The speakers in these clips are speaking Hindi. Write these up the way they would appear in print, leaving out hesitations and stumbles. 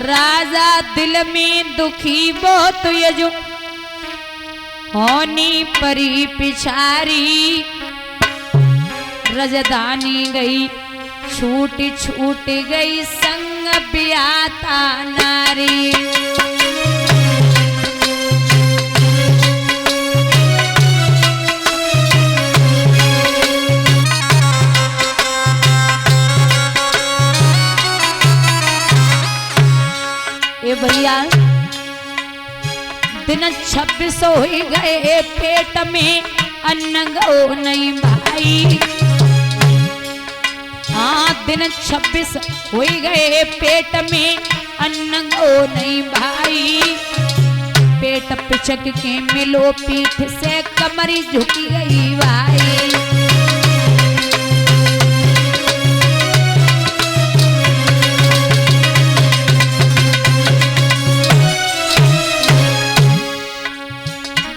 राजा दिल में दुखी बहुत यजो होनी परी पिछारी रजधानी गई छूट छूट गई संग ब्याता नारी। ए भैया दिन 26 हो गए पेट में अन्न गो नहीं भाई। हाँ दिन 26 हो गए पेट में अन्न गो नहीं भाई। पेट पिचक के मिलो पीठ से कमरी झुकी गई भाई।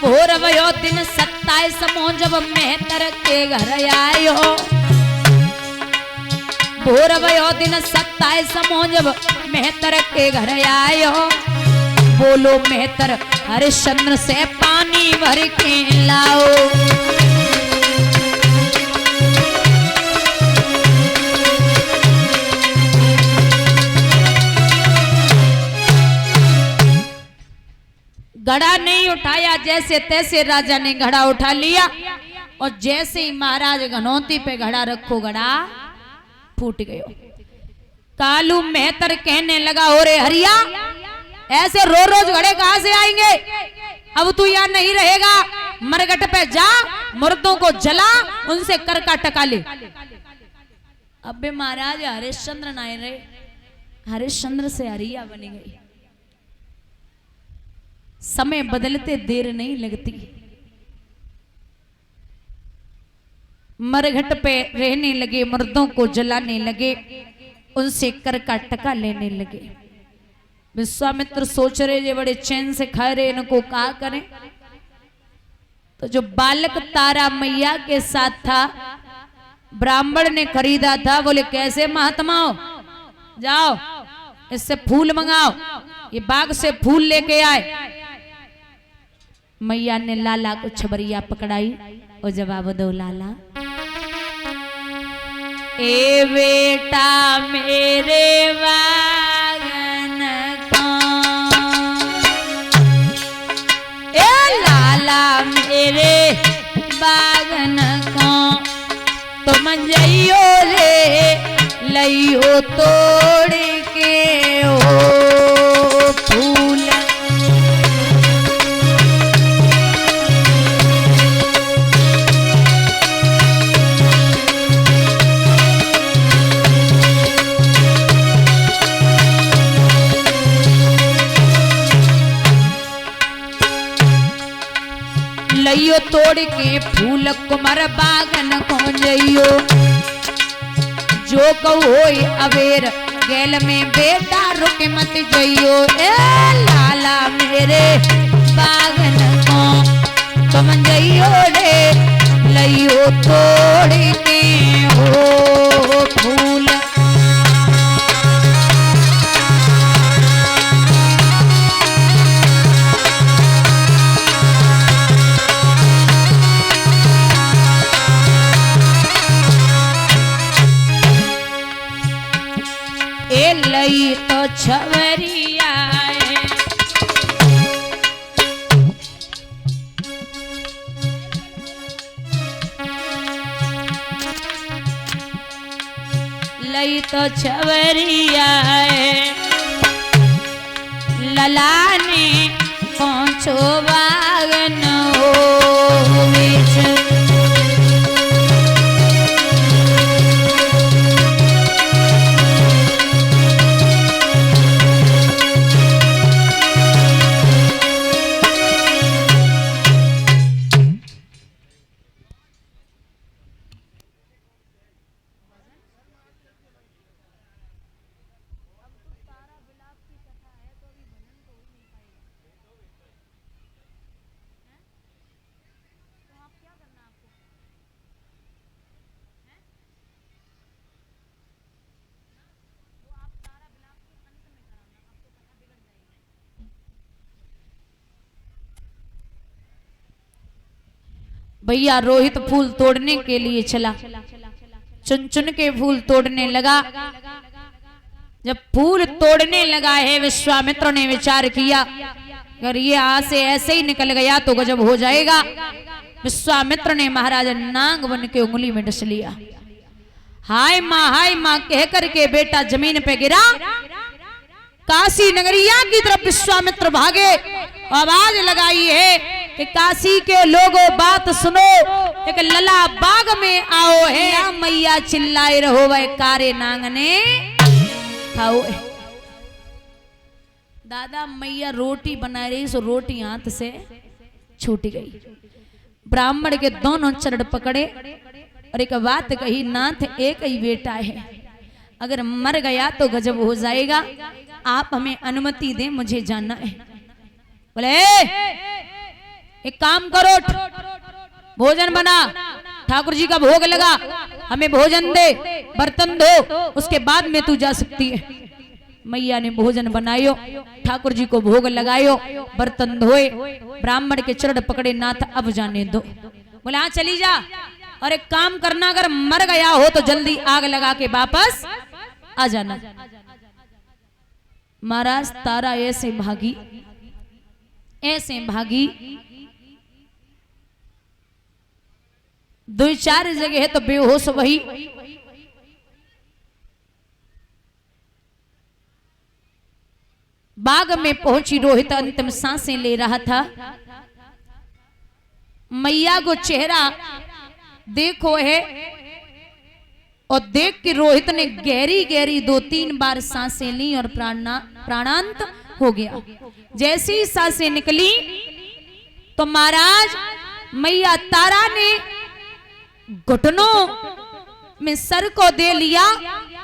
भोर भयो दिन 27 मोह जब मेहतर के घर आयो। भोर भयो दिन 27 मोह जब मेहतर के घर आयो। बोलो मेहतर हरिश्चंद्र से पानी भर के लाओ। घड़ा नहीं उठाया, जैसे तैसे राजा ने घड़ा उठा लिया और जैसे ही महाराज घनौती पे घड़ा रखो घड़ा फूट गयो। कालू मेहतर कहने लगा ओरे हरिया ऐसे रोज घड़े कहां से आएंगे, अब तू यहाँ नहीं रहेगा, मरघट पे जा मुर्दों को जला उनसे कर का टका ले। अब महाराज हरिश्चंद्र नाय रहे, हरिश्चंद्र से हरिया बनी गई। समय बदलते देर नहीं लगती। मरघट पे रहने लगे, मर्दों को जलाने लगे, उनसे कर का टका लेने लगे। विश्वामित्र सोच रहे ये बड़े चैन से खा रहे, इनको क्या करें। तो जो बालक तारा मैया के साथ था ब्राह्मण ने खरीदा था, बोले कैसे महात्माओं जाओ इससे फूल मंगाओ, ये बाग से फूल लेके आए। मैया ने लाला को छबरिया पकड़ाई और जवाब दो लाला। ए बेटा मेरे बागन को, ए लाला मेरे बागन को, तुम जइयो रे लइयो तोड़ के हो फूल। लइयो तोड़ के फूल कुमार बागन को जइयो। जो कहो अबेर गैल में बेटा रुक मत जइयो। ए लाला मेरे बागन को तुम जइयो रे लइयो तोड़ के हो फूल। ए लई तो छवरिया लई तो छवरिया ललाने पहुंचो बागन हो बीच। भैया रोहित फूल तोड़ने के लिए चला, चुन चुन के फूल तोड़ने लगा। जब फूल तोड़ने लगा है, विश्वामित्र ने विचार किया अगर ये आज से ऐसे ही निकल गया तो गजब हो जाएगा। विश्वामित्र ने महाराज नाग बन के उंगली में डस लिया। हाय माँ कह करके बेटा जमीन पे गिरा। काशी नगरिया की तरफ विश्वामित्र भागे। आवाज लगाई है कि काशी के लोगों बात सुनो, एक लला बाग में आओ है। मैया चिल्लाए रहो वह कारे नांग ने खाओ। दादा मैया रोटी बना रही, सो रोटी हाथ से छूट गई। ब्राह्मण के दोनों चरण पकड़े और एक बात कही, नाथ एक ही बेटा है, अगर मर गया तो गजब हो जाएगा, आप हमें अनुमति दें, मुझे जाना है। बोले एक काम करो, भोजन बना, ठाकुर जी का भोग लगा, हमें भोजन दे, बर्तन धो, उसके बाद में तू जा सकती है। मैया ने भोजन बनायो, ठाकुर जी को भोग लगायो, बर्तन धोए, ब्राह्मण के चरण पकड़े, नाथ अब जाने दो। बोले हाँ चली जा, और एक काम करना, अगर मर गया हो तो जल्दी आग लगा के वापस आ जाना। महाराज तारा ऐसे भागी, ऐसे भागी, 2-4 जगह है तो बेहोश वही। बाग में पहुंची, रोहित अंतिम सांसें ले रहा था। मैया को चेहरा देखो है, और देख के रोहित ने गहरी गहरी 2-3 बार सांसें ली और प्राणांत हो गया। जैसी ही सांसें निकली तो महाराज मैया तारा ने घुटनों में सर को दे लिया,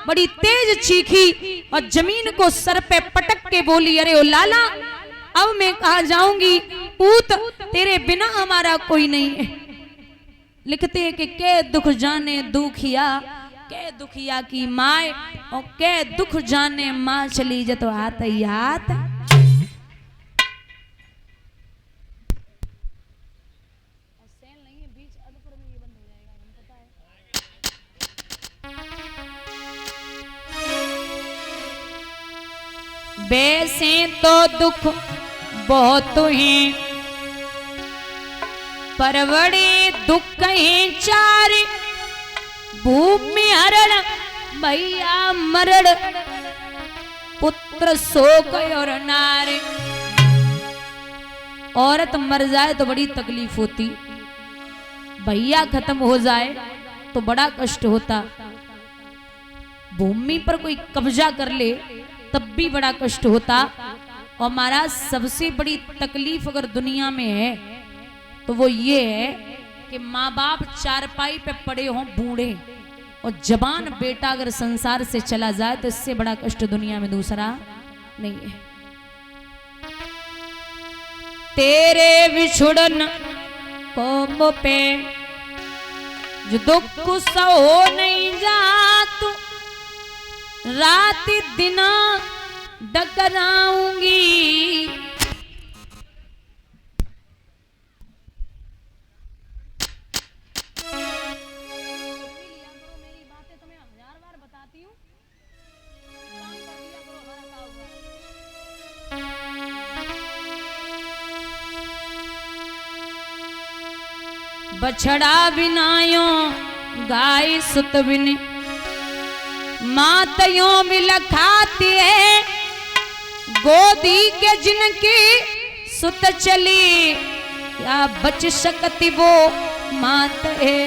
बड़ी तेज चीखी और जमीन को सर पे पटक के बोली, अरे ओ लाला अब मैं कहाँ जाऊंगी, पूत तेरे बिना हमारा कोई नहीं है। लिखते हैं कि के दुख जाने दुखिया, के दुखिया की माए, और के दुख जाने माँ चली जा तो हाथ ही हाथ। वैसे तो दुख बहुत हैं, पर बड़े दुख हैं 4, भूमि हरण भैया मरण, पुत्र शोक और नारी। औरत मर जाए तो बड़ी तकलीफ होती, भैया खत्म हो जाए तो बड़ा कष्ट होता, भूमि पर कोई कब्जा कर ले तब भी बड़ा कष्ट होता। और महाराज सबसे बड़ी तकलीफ अगर दुनिया में है तो वो ये है कि माँ बाप चारपाई पे पड़े हों बूढ़े, और जवान बेटा अगर संसार से चला जाए तो इससे बड़ा कष्ट दुनिया में दूसरा नहीं है। तेरे विछुड़न को मुँह पे जो दुख सहो नहीं जातू, रात दिना डकराऊंगी। बछड़ा बिनायो गाय सुत बिन, मातयों बिलखाती है, गोदी के जिनकी सुत चली, या बच सकती वो मात है।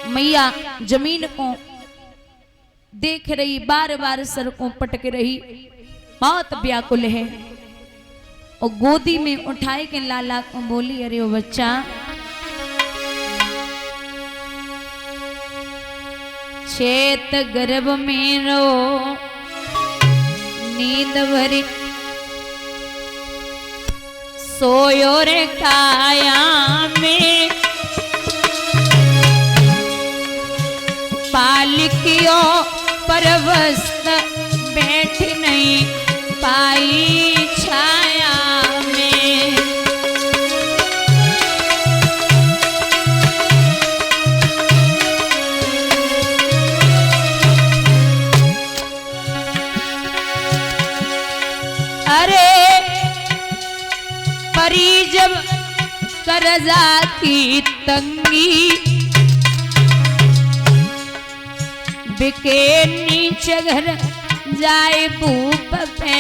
मैया जमीन को देख रही, बार बार सर को पटक रही, बहुत व्याकुल है, और गोदी में उठाए के लाला को बोली, अरे ओ बच्चा, चेत गर्भ में रो नींद भरी, सोयो रे काया में, पालकियो परवस्त बैठ नहीं पाई छाया में। अरे परी जब करजा की तंगी बिके नीचे घर जाए भूप पे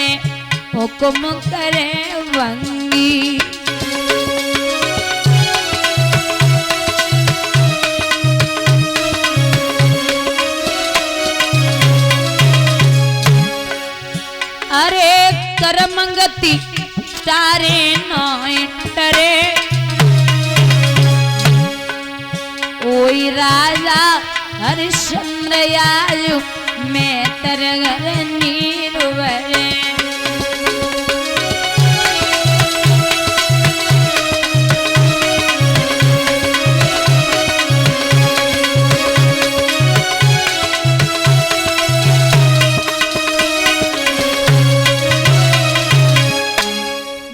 हुक्म करे वंगी। अरे करमंगती तारे नोटरे ओई राजा हरिश्चंद्र आयु मैं तरगर नीरवरे।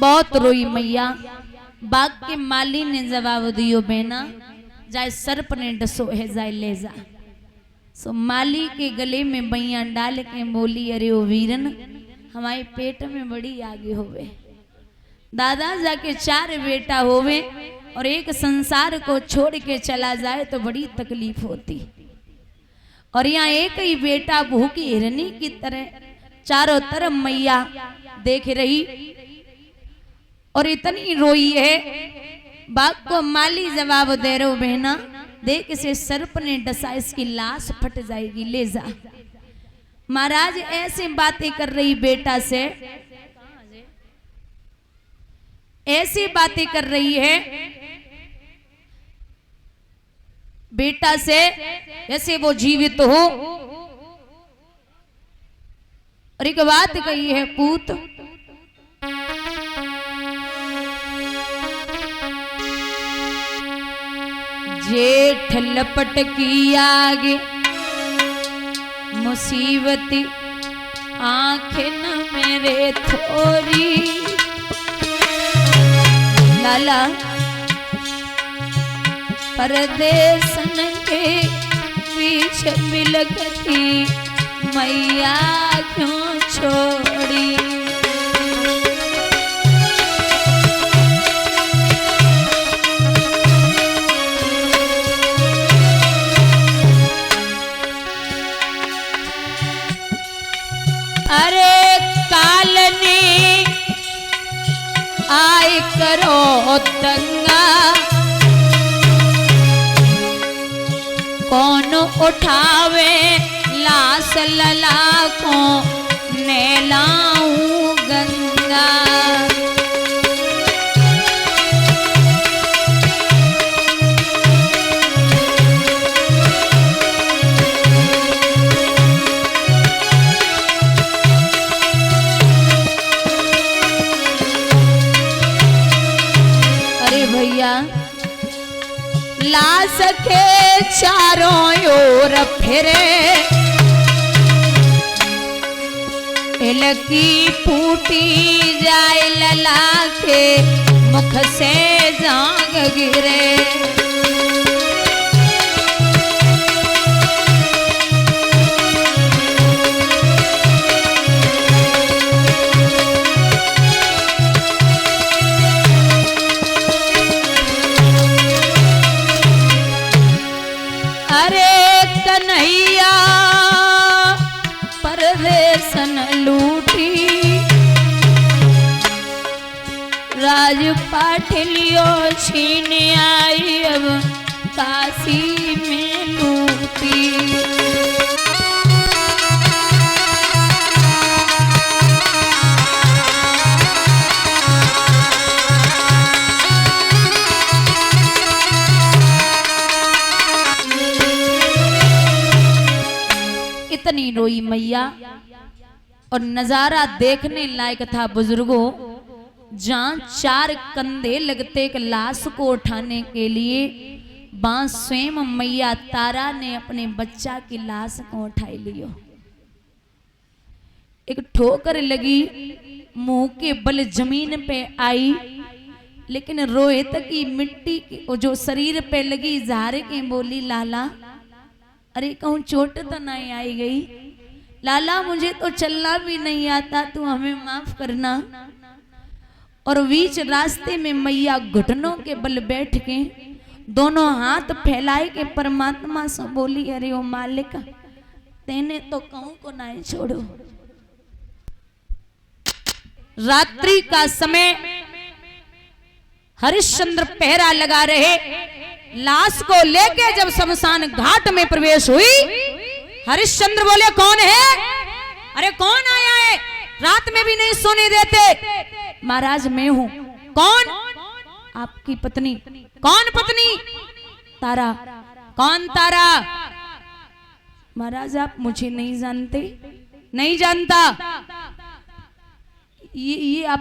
बहुत रोई मैया। बाग के माली ने जवाब दियो बेना जाए सर्प ने डसो है जाए ले जा। सो माली के गले में बैया डाल के बोली अरे ओ वीरन हमारे पेट में बड़ी आगे होवे। दादा जाके 4 बेटा होवे और एक संसार को छोड़ के चला जाए तो बड़ी तकलीफ होती। और यहाँ एक ही बेटा भूखी हिरनी की तरह चारों तरफ मैया देख रही और इतनी रोई है। बाग को माली जवाब दे रहे हो बहना देख इसे सर्प ने डसा इसकी लाश फट जाएगी ले जा। महाराज ऐसे बातें कर रही बेटा से, ऐसी बातें कर रही है बेटा से जैसे वो जीवित हो। और एक बात कही है पूत जेठ लपट की आगे मुसीबती आंखें न मेरे थोरी। लाला परदेसन के पीछे बिलखती मैया क्यों छोड़ी। अरे कालनी आय करो दंगा कौन उठावे लाश लला को नहलाऊं गंगा। लाश के चारों ओर फिरे इलकी फूटी जाए लला के मुख से जांग गिरे। कन्हैया परदेसन लूटी राज पाठलियो छीन आई अब काशी में लूटी। इतनी रोई मैया और नजारा देखने लायक था बुजुर्गों। जहां 4 कंधे लगते एक लाश को उठाने के लिए वहां स्वयं मैया तारा ने अपने बच्चा की लाश को उठाई लियो। एक ठोकर लगी मुंह के बल जमीन पे आई लेकिन रोहित की मिट्टी जो शरीर पे लगी झारे के बोली लाला अरे कहूँ चोट तो नहीं आई गई लाला मुझे तो चलना भी नहीं आता, तू हमें माफ करना। और बीच रास्ते में मैया घुटनों के बल बैठ के दोनों हाथ फैलाए के परमात्मा से बोली, अरे ओ मालिक तेने तो कहूं को ना छोड़ो। रात्रि का समय हरिश्चंद्र पहरा लगा रहे। लाश को लेके जब शमशान घाट में प्रवेश हुई, हरिश्चंद्र बोले कौन है? अरे कौन आया है? रात में भी नहीं सोने देते। महाराज मैं हूं। कौन? आपकी पत्नी। कौन पत्नी? तारा। कौन तारा? महाराज आप मुझे नहीं जानते? नहीं जानता। ये आप